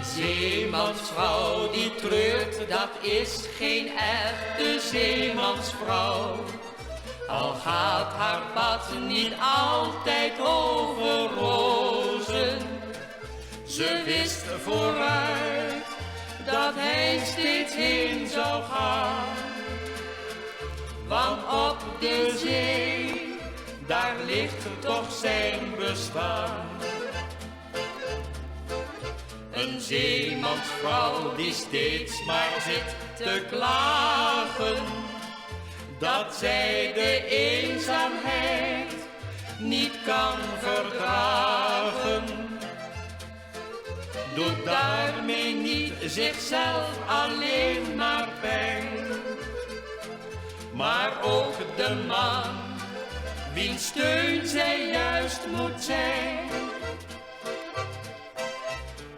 Zeemansvrouw die treurt, dat is geen echte zeemansvrouw. Al gaat haar pad niet altijd over rozen. Ze wist vooruit dat hij steeds heen zou gaan. Want op de zee, daar ligt toch zijn bestaan. Een zeemansvrouw die steeds maar zit te klagen, dat zij de eenzaamheid niet kan verdragen. Doet daarmee niet zichzelf alleen maar pijn, maar ook de man, wiens steun zij juist moet zijn.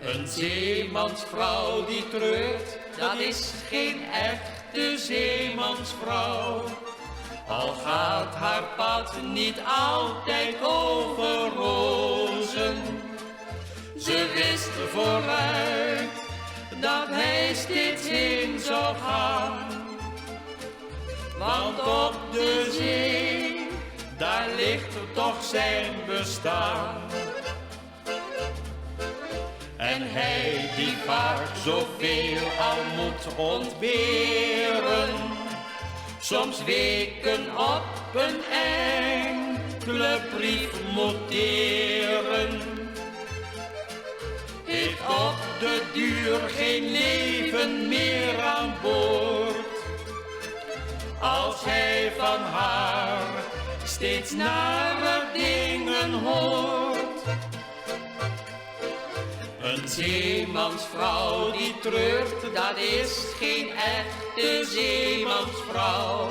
Een zeemansvrouw die treurt, dat is geen echte zeemansvrouw. Al gaat haar pad niet altijd over rozen. Ze wist vooruit dat hij steeds heen zou gaan. Want op de zee, daar ligt toch zijn bestaan. En hij die vaak zoveel al moet ontberen, soms weken op een enkele brief noteren, heeft op de duur geen leven meer aan boord. Als hij van haar steeds nare dingen hoort. Een zeemansvrouw die treurt, dat is geen echte zeemansvrouw.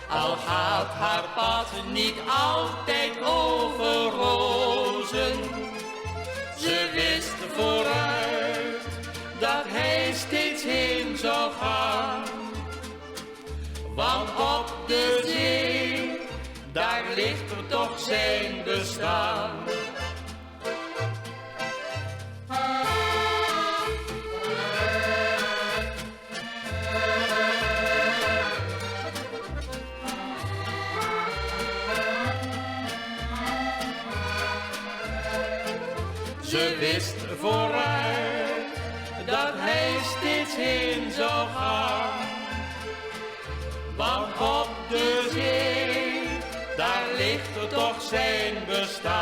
Al gaat haar pad niet altijd over rozen. Ze wist vooruit dat hij steeds heen zou gaan. Want op de zee, daar ligt toch zijn bestaan. Ze wist vooruit dat hij steeds heen zou gaan. Want op de zee, daar ligt toch zijn bestaan.